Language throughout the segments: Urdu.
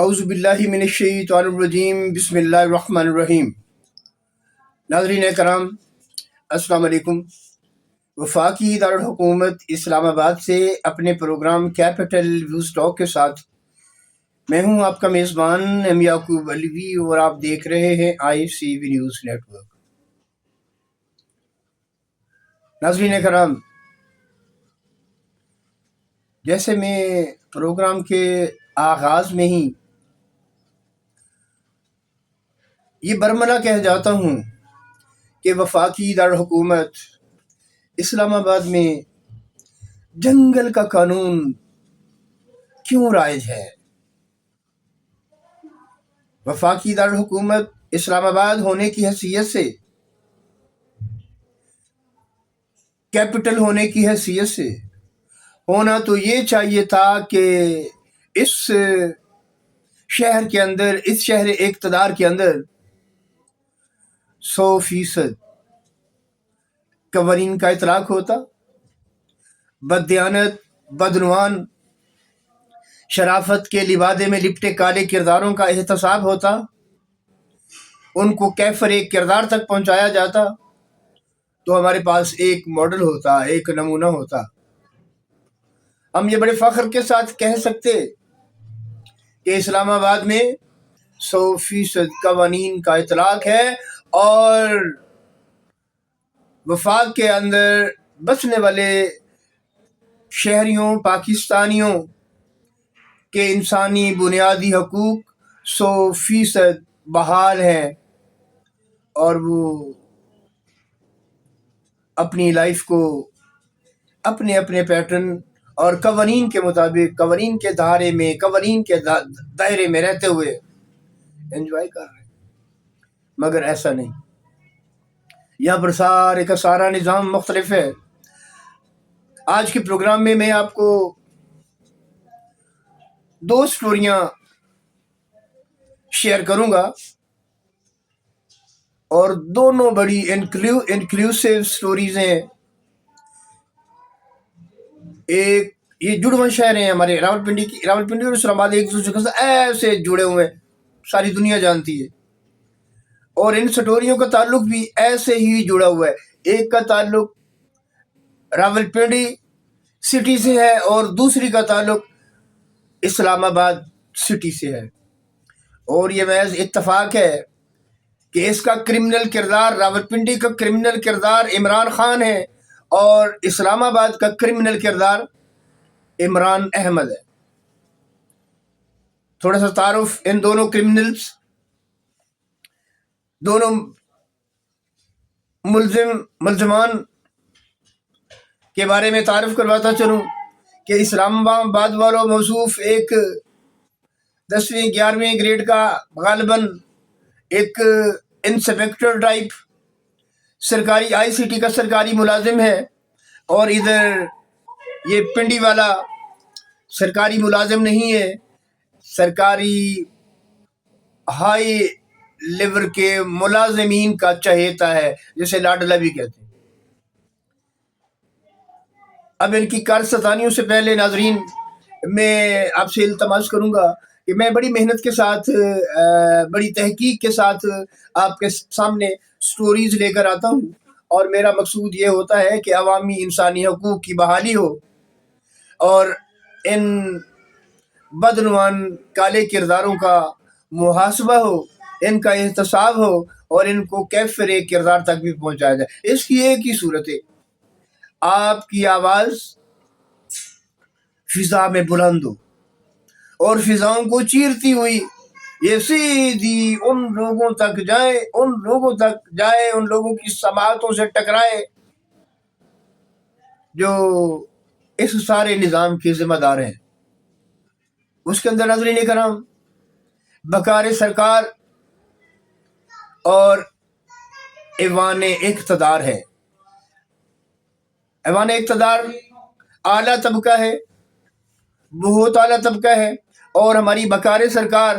اعوذ باللہ من الشیطان الرجیم بسم اللہ الرحمن الرحیم۔ ناظرین کرام السلام علیکم۔ وفاقی دارالحکومت اسلام آباد سے اپنے پروگرام کیپٹل ویوز ٹاک کے ساتھ میں ہوں آپ کا میزبان ایم یعقوب علوی، اور آپ دیکھ رہے ہیں ICV نیوز نیٹ ورک۔ ناظرین کرام، جیسے میں پروگرام کے آغاز میں ہی یہ برملا کہہ جاتا ہوں کہ وفاقی دارالحکومت اسلام آباد میں جنگل کا قانون کیوں رائج ہے؟ وفاقی دارالحکومت اسلام آباد ہونے کی حیثیت سے، کیپٹل ہونے کی حیثیت سے ہونا تو یہ چاہیے تھا کہ اس شہر کے اندر، اس شہر اقتدار کے اندر 100% قوانین کا اطلاق ہوتا، بددیانت، بدعنوان، شرافت کے لبادے میں لپٹے کالے کرداروں کا احتساب ہوتا، ان کو کیفر ایک کردار تک پہنچایا جاتا، تو ہمارے پاس ایک ماڈل ہوتا، ایک نمونہ ہوتا۔ ہم یہ بڑے فخر کے ساتھ کہہ سکتے کہ اسلام آباد میں 100% قوانین کا اطلاق ہے، اور وفاق کے اندر بسنے والے شہریوں، پاکستانیوں کے انسانی بنیادی حقوق 100% بحال ہیں، اور وہ اپنی لائف کو اپنے اپنے پیٹرن اور قوانین کے مطابق، قوانین کے دھارے میں، قوانین کے دائرے میں رہتے ہوئے انجوائے کر رہے ہیں۔ مگر ایسا نہیں، یہاں پر سارے کا سارا نظام مختلف ہے۔ آج کے پروگرام میں آپ کو 2 سٹوریاں شیئر کروں گا، اور دونوں بڑی انکلوسیو سٹوریز ہیں۔ ایک یہ جڑواں شہر ہیں ہمارے راولپنڈی اور اسلام آباد ایک دوسرے کے ساتھ ایسے جڑے ہوئے ہیں، ساری دنیا جانتی ہے، اور ان سٹوریوں کا تعلق بھی ایسے ہی جڑا ہوا ہے۔ ایک کا تعلق راولپنڈی سٹی سے ہے، اور دوسری کا تعلق اسلام آباد سٹی سے ہے، اور یہ محض اتفاق ہے کہ اس کا کرمنل کردار، راولپنڈی کا کرمنل کردار عمران خان ہے، اور اسلام آباد کا کرمنل کردار عمران احمد ہے۔ تھوڑا سا تعارف ان دونوں کرمنلز، دونوں ملزمان کے بارے میں تعارف کرواتا چلوں کہ اسلام آباد والوں موصوف ایک 10ویں 11ویں گریڈ کا غالباً ایک انسپیکٹر ٹائپ سرکاری ICT کا سرکاری ملازم ہے، اور ادھر یہ پنڈی والا سرکاری ملازم نہیں ہے، سرکاری ہائی لیول کے ملازمین کا چہیتا ہے، جسے لاڈلا بھی کہتے ہیں۔ اب ان کی کارستانیوں سے پہلے ناظرین، میں آپ سے التماس کروں گا کہ میں بڑی محنت کے ساتھ، بڑی تحقیق کے ساتھ آپ کے سامنے سٹوریز لے کر آتا ہوں، اور میرا مقصود یہ ہوتا ہے کہ عوامی انسانی حقوق کی بحالی ہو، اور ان بدعنوان کالے کرداروں کا محاسبہ ہو، ان کا احتساب ہو، اور ان کو کیفر ایک کردار تک بھی پہنچایا جائے۔ اس کی ایک ہی صورت ہے، آپ کی آواز فضا میں بلند ہو، اور فضاؤں کو چیرتی ہوئی یہ سیدھی ان لوگوں تک جائے، ان لوگوں کی سماعتوں سے ٹکرائے جو اس سارے نظام کے ذمہ دار ہیں۔ اس کے اندر ناظرین کرام بکار سرکار اور ایوان اقتدار ہے۔ ایوان اقتدار اعلیٰ طبقہ ہے، بہت اعلیٰ طبقہ ہے، اور ہماری بکار سرکار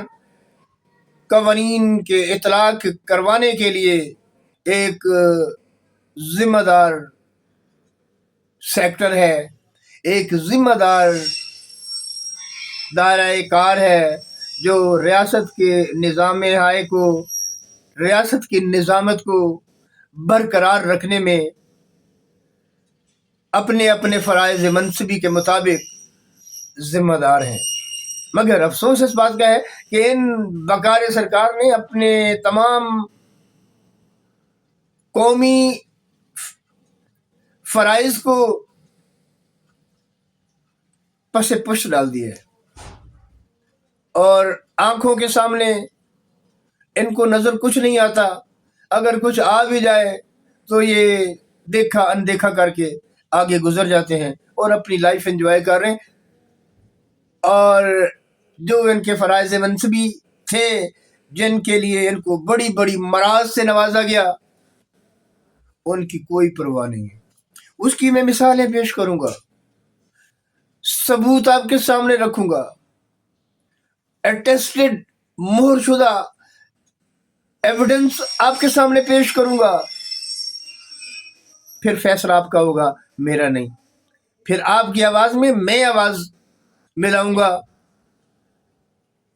قوانین کے اطلاق کروانے کے لیے ایک ذمہ دار سیکٹر ہے، ایک ذمہ دار دائرہ کار ہے، جو ریاست کے نظام ہائے کو، ریاست کی نظامت کو برقرار رکھنے میں اپنے اپنے فرائض منصبی کے مطابق ذمہ دار ہیں۔ مگر افسوس اس بات کا ہے کہ ان بکار سرکار نے اپنے تمام قومی فرائض کو پس پش ڈال دیے اور آنکھوں کے سامنے ان کو نظر کچھ نہیں آتا۔ اگر کچھ آ بھی جائے تو یہ دیکھا اندیکھا کر کے آگے گزر جاتے ہیں اور اپنی لائف انجوائے کر رہے ہیں، اور جو ان کے فرائض منصبی تھے جن کے لیے ان کو بڑی بڑی مراز سے نوازا گیا، ان کی کوئی پرواہ نہیں ہے۔ اس کی میں مثالیں پیش کروں گا، ثبوت آپ کے سامنے رکھوں گا، اٹیسٹڈ مہر شدہ ایویڈنس آپ کے سامنے پیش کروں گا، پھر فیصلہ آپ کا ہوگا، میرا نہیں۔ پھر آپ کی آواز میں میں آواز ملاؤں گا،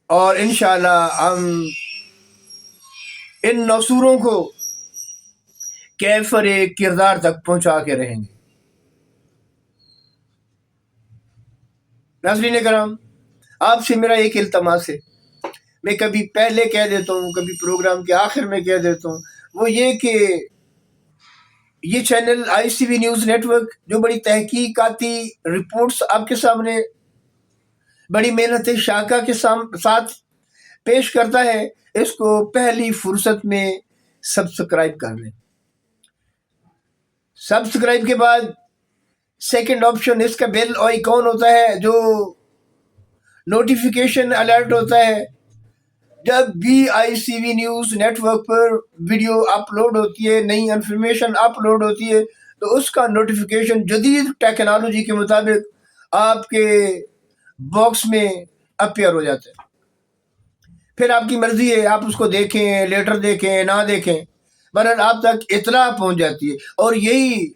اور انشاءاللہ ہم ان نصوروں کو کیفر کردار تک پہنچا کے رہیں گے۔ ناظرین کرام، آپ سے میرا ایک التماس ہے، میں کبھی پہلے کہہ دیتا ہوں، کبھی پروگرام کے آخر میں کہہ دیتا ہوں، وہ یہ کہ یہ channel ICV news network جو بڑی تحقیقاتی رپورٹس آپ کے سامنے بڑی محنت شاقہ کے ساتھ پیش کرتا ہے، اس کو پہلی فرصت میں سبسکرائب کر لیں۔ سبسکرائب کے بعد سیکنڈ آپشن اس کا بیل آئیکن ہوتا ہے، جو نوٹیفیکیشن الرٹ ہوتا ہے جب بھی ICV نیوز نیٹ ورک پر ویڈیو اپلوڈ ہوتی ہے، نئی انفارمیشن اپلوڈ ہوتی ہے، تو اس کا نوٹیفیکیشن جدید ٹیکنالوجی کے مطابق آپ کے باکس میں اپیئر ہو جاتا ہے۔ پھر آپ کی مرضی ہے، آپ اس کو دیکھیں، لیٹر دیکھیں، نہ دیکھیں، بہرحال آپ تک اطلاع پہنچ جاتی ہے، اور یہی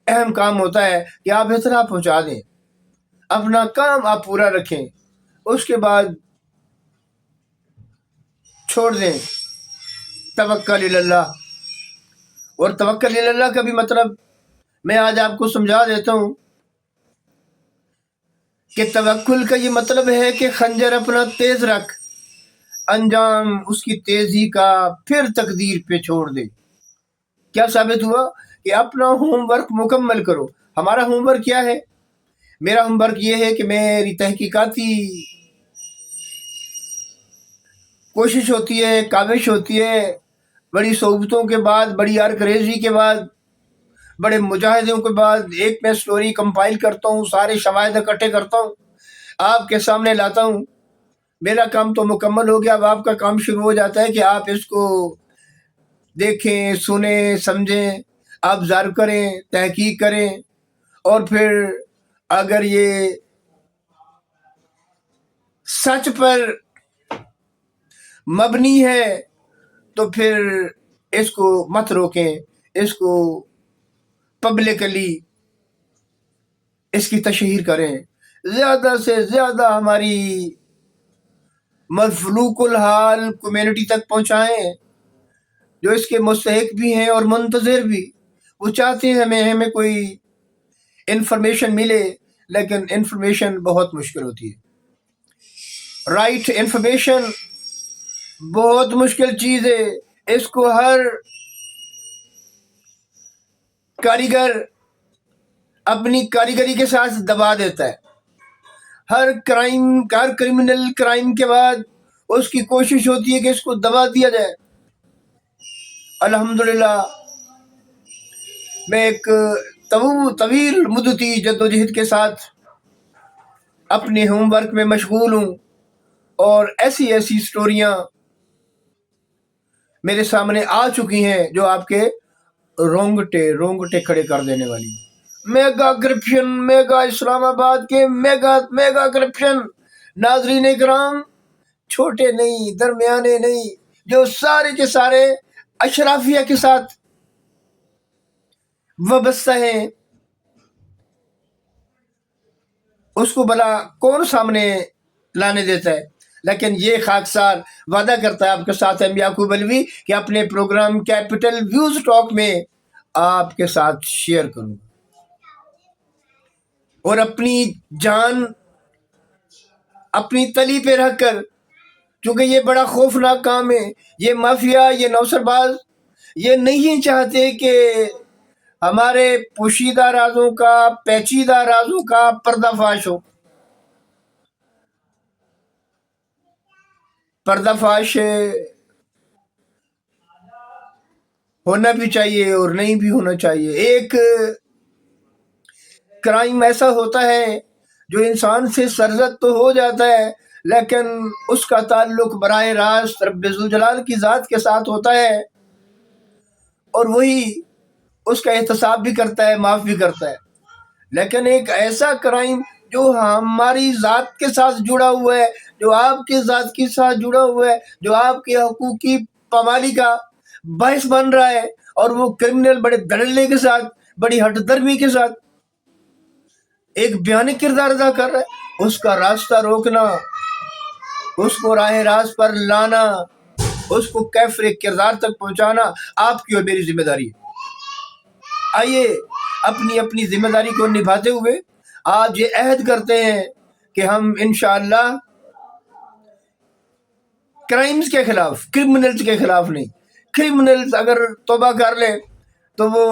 اہم کام ہوتا ہے کہ آپ اطلاع پہنچا دیں، اپنا کام آپ پورا رکھیں، اس کے بعد چھوڑ دیں توکل اللہ۔ اور توکل اللہ کا بھی مطلب میں آج آپ کو سمجھا دیتا ہوں کہ توکل کا یہ مطلب ہے کہ خنجر اپنا تیز رکھ، انجام اس کی تیزی کا پھر تقدیر پہ چھوڑ دے۔ کیا ثابت ہوا؟ کہ اپنا ہوم ورک مکمل کرو۔ ہمارا ہوم ورک کیا ہے؟ میرا ہوم ورک یہ ہے کہ میری تحقیقاتی کوشش ہوتی ہے، کاوش ہوتی ہے، بڑی صحبتوں کے بعد، بڑی ارکریزی کے بعد، بڑے مجاہدوں کے بعد ایک میں سٹوری کمپائل کرتا ہوں، سارے شواہد اکٹھے کرتا ہوں، آپ کے سامنے لاتا ہوں۔ میرا کام تو مکمل ہو گیا، اب آپ کا کام شروع ہو جاتا ہے کہ آپ اس کو دیکھیں، سنیں، سمجھیں، آبزرو کریں، تحقیق کریں، اور پھر اگر یہ سچ پر مبنی ہے تو پھر اس کو مت روکیں، اس کو پبلکلی اس کی تشہیر کریں، زیادہ سے زیادہ ہماری مفلوق الحال کمیونٹی تک پہنچائیں، جو اس کے مستحق بھی ہیں اور منتظر بھی۔ وہ چاہتے ہیں ہمیں کوئی انفارمیشن ملے، لیکن انفارمیشن بہت مشکل ہوتی ہے۔ رائٹ انفارمیشن بہت مشکل چیز ہے، اس کو ہر کاریگر اپنی کاریگری کے ساتھ دبا دیتا ہے۔ ہر کرمنل کرائم کے بعد اس کی کوشش ہوتی ہے کہ اس کو دبا دیا جائے۔ الحمدللہ میں ایک طویل مدتی جدوجہد کے ساتھ اپنے ہوم ورک میں مشغول ہوں، اور ایسی سٹوریاں میرے سامنے آ چکی ہیں جو آپ کے رونگٹے کھڑے کر دینے والی۔ میگا کرپشن، میگا اسلام آباد کے میگا کرپشن، ناظرین کرام، چھوٹے نہیں، درمیانے نہیں، جو سارے کے سارے اشرافیہ کے ساتھ وابستہ ہیں، اس کو بلا کون سامنے لانے دیتا ہے؟ لیکن یہ خاکسار وعدہ کرتا ہے آپ کے ساتھ ایم یعقوب علوی کہ اپنے پروگرام کیپٹل ویوز ٹاک میں آپ کے ساتھ شیئر کروں اور اپنی جان اپنی تلی پہ رکھ کر، کیونکہ یہ بڑا خوفناک کام ہے، یہ مافیا، یہ نوسر باز یہ نہیں چاہتے کہ ہمارے پوشیدہ رازوں کا، پیچیدہ رازوں کا پردہ فاش ہو. پردہ فاش ہونا بھی چاہیے اور نہیں بھی ہونا چاہیے. ایک کرائم ایسا ہوتا ہے جو انسان سے سرزد تو ہو جاتا ہے لیکن اس کا تعلق براہ راست رب ذوالجلال کی ذات کے ساتھ ہوتا ہے اور وہی اس کا احتساب بھی کرتا ہے، معاف بھی کرتا ہے. لیکن ایک ایسا کرائم جو ہماری ذات کے ساتھ جڑا ہوا ہے، جو آپ کی ذات کے ساتھ جڑا ہوا ہے، جو آپ کے حقوق کی پامالی کا باعث بن رہا ہے، اور وہ کرمنل بڑے دھڑلے کے ساتھ، بڑی ہٹ درمی کے ساتھ ایک بیانک کردار ادا کر رہا ہے، اس کا راستہ روکنا، اس کو راہ راست پر لانا، اس کو کیفر کردار تک پہنچانا آپ کی اور میری ذمہ داری ہے. آئیے اپنی اپنی ذمہ داری کو نبھاتے ہوئے آج یہ عہد کرتے ہیں کہ ہم انشاءاللہ کرائمز کے خلاف، کرمنلز کے خلاف نہیں. کرمنلز اگر توبہ کر لے تو وہ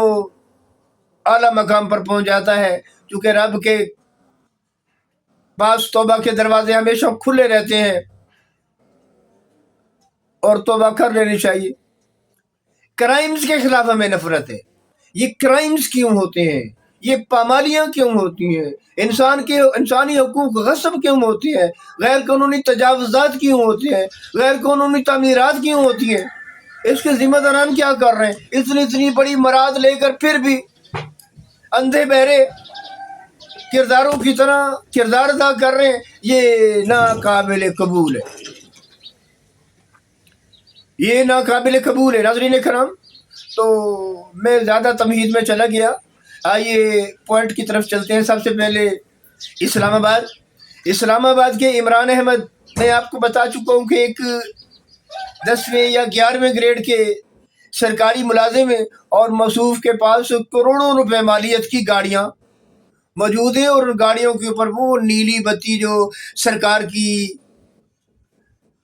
اعلیٰ مقام پر پہنچ جاتا ہے، کیونکہ رب کے پاس توبہ کے دروازے ہمیشہ کھلے رہتے ہیں اور توبہ کر لینی چاہیے. کرائمز کے خلاف ہمیں نفرت ہے. یہ کرائمز کیوں ہوتے ہیں؟ یہ پامالیاں کیوں ہوتی ہیں؟ انسانی حقوق غصب کیوں ہوتی ہیں؟ غیر قانونی تجاوزات کیوں ہوتے ہیں؟ غیر قانونی تعمیرات کیوں ہوتی ہیں؟ اس کے ذمہ داران کیا کر رہے ہیں؟ اتنی بڑی مراد لے کر پھر بھی اندھے بہرے کرداروں کی طرح کردار ادا کر رہے ہیں. یہ ناقابل قبول ہے، یہ ناقابل قبول ہے. ناظرین کرام، تو میں زیادہ تمہید میں چلا گیا. آئیے پوائنٹ کی طرف چلتے ہیں. سب سے پہلے اسلام آباد کے عمران احمد، میں آپ کو بتا چکا ہوں کہ ایک 10ویں یا 11ویں گریڈ کے سرکاری ملازم ہیں اور موصوف کے پاس کروڑوں روپے مالیت کی گاڑیاں موجود ہیں، اور گاڑیوں کے اوپر وہ نیلی بتی جو سرکار کی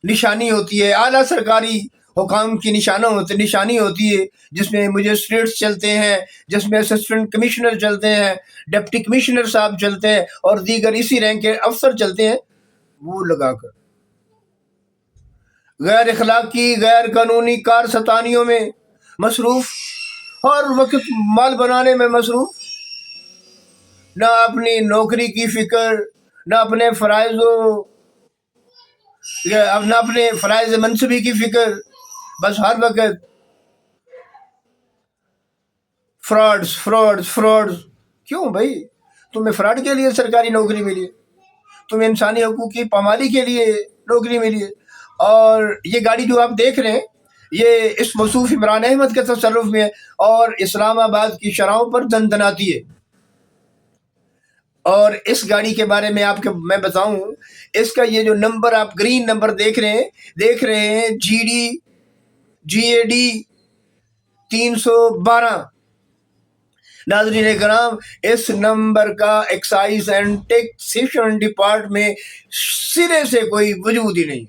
نشانی ہوتی ہے، اعلیٰ سرکاری حکام کی نشانی ہوتی ہے، جس میں مجسٹریٹس چلتے ہیں، جس میں اسسٹنٹ کمشنر چلتے ہیں، ڈپٹی کمشنر صاحب چلتے ہیں اور دیگر اسی رینک کے افسر چلتے ہیں، وہ لگا کر غیر اخلاقی، غیر قانونی کار ستانیوں میں مصروف، ہر وقت مال بنانے میں مصروف، نہ اپنی نوکری کی فکر، نہ اپنے فرائض منصبی کی فکر، بس ہر وقت فراڈز. کیوں بھائی؟ تمہیں فراڈ کے لیے سرکاری نوکری ملی ہے، تمہیں انسانی حقوق کی پامالی کے لیے نوکری ملی ہے. اور یہ گاڑی جو آپ دیکھ رہے ہیں یہ اس موصوف عمران احمد کے تصرف میں ہے اور اسلام آباد کی شرحوں پر دندناتی ہے. اور اس گاڑی کے بارے میں میں بتاؤں، اس کا یہ جو نمبر آپ گرین نمبر دیکھ رہے ہیں GAD 312. ناظرین کرام، اس نمبر کا ایکسائز اینڈ ٹیکسیشن ڈپارٹ میں سرے سے کوئی وجود ہی نہیں،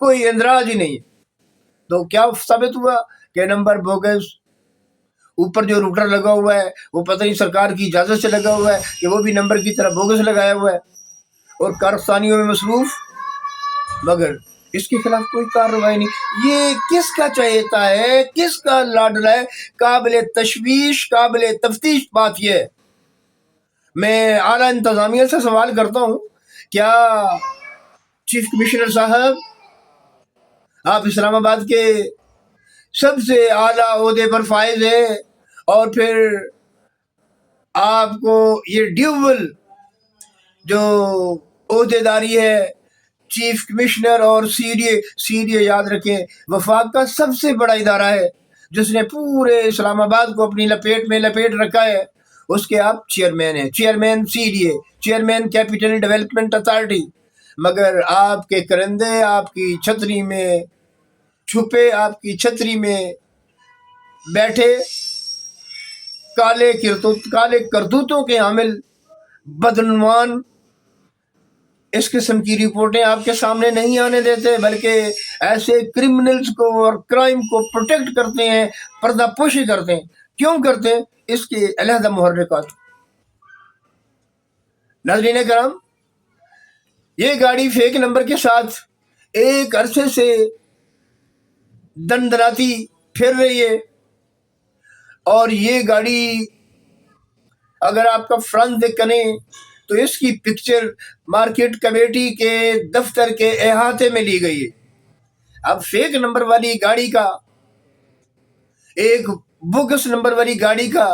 کوئی اندراج ہی نہیں. تو کیا ثابت ہوا کہ نمبر بوگس. اوپر جو روٹر لگا ہوا ہے وہ پتہ نہیں سرکار کی اجازت سے لگا ہوا ہے کہ وہ بھی نمبر کی طرح بوگس لگایا ہوا ہے اور کارستانیوں میں مصروف، مگر اس کے خلاف کوئی کارروائی نہیں. یہ کس کا چہیتا ہے، کس کا لاڈلا ہے؟ قابل تشویش، قابل تفتیش بات یہ ہے. میں اعلیٰ انتظامیہ سے سوال کرتا ہوں، کیا چیف کمشنر صاحب، آپ اسلام آباد کے سب سے اعلیٰ عہدے پر فائز ہیں اور پھر آپ کو یہ ڈیول جو عہدے داری ہے چیف کمشنر اور سی ڈی اے، یاد رکھیں وفاق کا سب سے بڑا ادارہ ہے جس نے پورے اسلام آباد کو اپنی لپیٹ میں لپیٹ رکھا ہے، اس کے آپ چیئرمین ہیں. Chairman CDA، chairman capital development authority. مگر آپ کے کرندے آپ کی چھتری میں چھپے، آپ کی چھتری میں بیٹھے، کالے کرتوتوں کے حامل بدعنوان اس قسم کی رپورٹیں آپ کے سامنے نہیں آنے دیتے، بلکہ ایسے کرمنلز کو اور کرائم کو پروٹیکٹ کرتے ہیں، پردہ پوشی کرتے ہیں۔ کیوں کرتے ہیں؟ اس کے علیحدہ محرکات۔ ناظرین کرام، یہ گاڑی فیک نمبر کے ساتھ ایک عرصے سے دندراتی پھر رہی ہے، اور یہ گاڑی اگر آپ کا فرنٹ کریں تو اس کی پکچر مارکیٹ کمیٹی کے دفتر کے احاطے میں لی گئی ہے۔ اب فیک نمبر والی گاڑی کا، ایک بوگس نمبر والی گاڑی کا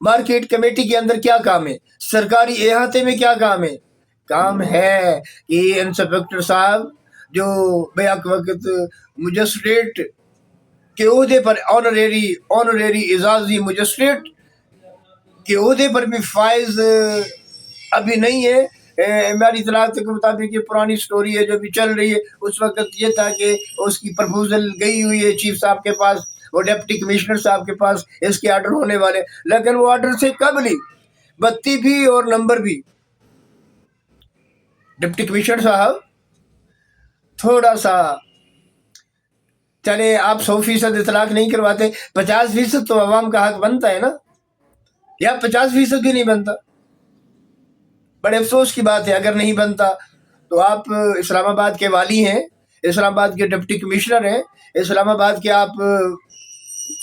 مارکیٹ کمیٹی کے اندر کیا کام ہے؟ سرکاری احاطے میں کیا کام ہے؟ کام ہے کہ انسپیکٹر صاحب جو بیک وقت مجسٹریٹ کے عہدے پر آنریری اعزازی مجسٹریٹ کے عہدے پر بھی فائز ابھی نہیں ہے۔ ہماری اطلاعات کے مطابق یہ پرانی سٹوری ہے جو بھی چل رہی ہے۔ اس وقت یہ تھا کہ اس کی پرپوزل گئی ہوئی ہے چیف صاحب کے پاس، وہ ڈپٹی کمشنر صاحب کے پاس، اس کے آرڈر ہونے والے، لیکن وہ آرڈر سے قبل ہی بتی بھی اور نمبر بھی ڈپٹی کمشنر صاحب تھوڑا سا چلے، آپ 100% اطلاق نہیں کرواتے، 50% تو عوام کا حق بنتا ہے نا، یا 50% بھی نہیں بنتا؟ بڑے افسوس کی بات ہے اگر نہیں بنتا تو آپ اسلام آباد کے والی ہیں، اسلام آباد کے ڈپٹی کمشنر ہیں، اسلام آباد کے آپ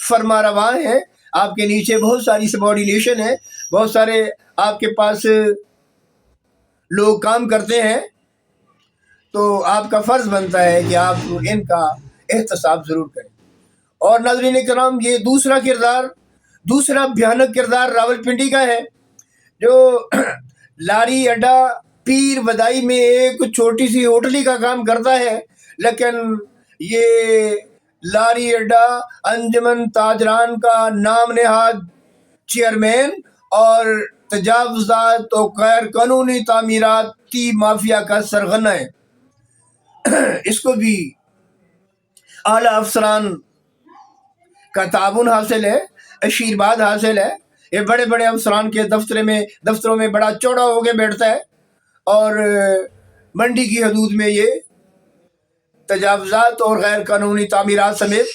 فرما رواں ہیں، آپ کے نیچے بہت ساری سبارڈینیشن ہے، بہت سارے آپ کے پاس لوگ کام کرتے ہیں، تو آپ کا فرض بنتا ہے کہ آپ ان کا احتساب ضرور کریں۔ اور ناظرین کرام، یہ دوسرا بھیانک کردار راولپنڈی کا ہے، جو لاری اڈا پیر بدائی میں ایک چھوٹی سی ہوٹلی کا کام کرتا ہے، لیکن یہ لاری اڈا انجمن تاجران کا نام نہاد چیئرمین اور تجاوزات و غیر قانونی تعمیراتی مافیا کا سرغنہ ہے۔ اس کو بھی اعلیٰ افسران کا تعاون حاصل ہے، آشیرواد حاصل ہے۔ یہ بڑے بڑے افسران کے دفتروں میں بڑا چوڑا ہو کے بیٹھتا ہے، اور منڈی کی حدود میں یہ تجاوزات اور غیر قانونی تعمیرات سمیت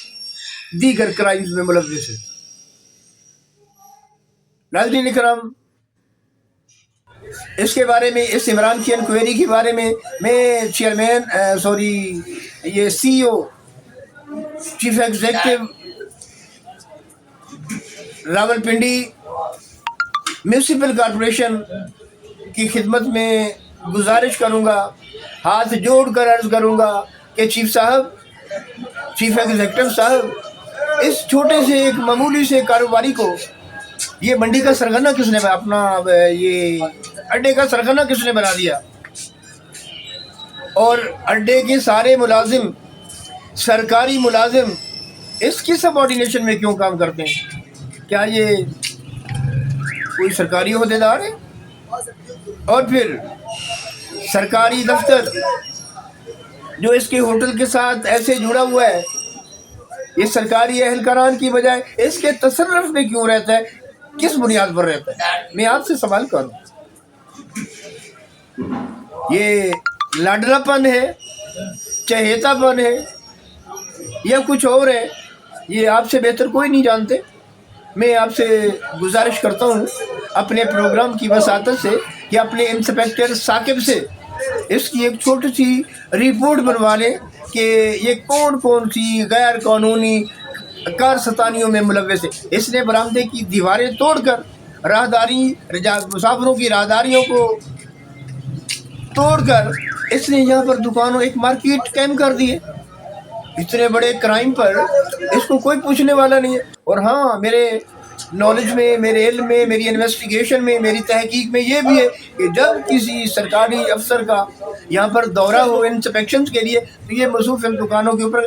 دیگر کرائمز میں ملوث ہے۔ ناظرین کرام، اس کے بارے میں، اس عمران کی انکوائری کے بارے میں یہ C O chief executive Rawalpindi municipal corporation کی خدمت میں گزارش کروں گا، ہاتھ جوڑ کر عرض کروں گا کہ چیف ایگزیکٹو صاحب، اس چھوٹے سے ایک معمولی سے کاروباری کو یہ منڈی کا سرغنہ کس نے، اپنا یہ اڈے کا سرغنہ کس نے بنا دیا؟ اور اڈے کے سارے ملازم، سرکاری ملازم اس کی سبارڈینیشن میں کیوں کام کرتے ہیں؟ کیا یہ کوئی سرکاری عہدیدار ہے؟ اور پھر سرکاری دفتر جو اس کے ہوٹل کے ساتھ ایسے جڑا ہوا ہے، یہ سرکاری اہلکاران کی بجائے اس کے تصرف میں کیوں رہتا ہے؟ کس بنیاد پر رہتا ہے؟ میں آپ سے سوال کروں، یہ لاڈلا پن ہے، چہیتا پن ہے، یا کچھ اور ہے؟ یہ آپ سے بہتر کوئی نہیں جانتے۔ میں آپ سے گزارش کرتا ہوں اپنے پروگرام کی وساطت سے کہ اپنے انسپیکٹر ثاقب سے اس کی ایک چھوٹی سی رپورٹ بنوا لیں کہ یہ کون سی غیر قانونی کارستانیوں میں ملوث ہے۔ اس نے برآمدے کی دیواریں توڑ کر مسافروں کی راہداریوں کو توڑ کر اس نے یہاں پر دکانوں، ایک مارکیٹ قائم کر دی ہے۔ اتنے بڑے کرائم پر اس کو کوئی پوچھنے والا نہیں ہے۔ اور ہاں، میرے نالج میں، میرے علم میں، میری انویسٹیگیشن میں، میری تحقیق میں یہ بھی ہے کہ جب کسی سرکاری افسر کا یہاں پر دورہ ہو انسپیکشن کے لیے، تو یہ مصروف ان دکانوں کے اوپر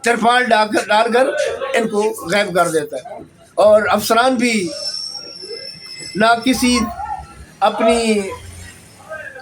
ترپال ڈال کر ان کو غائب کر دیتا ہے، اور افسران بھی نہ کسی اپنی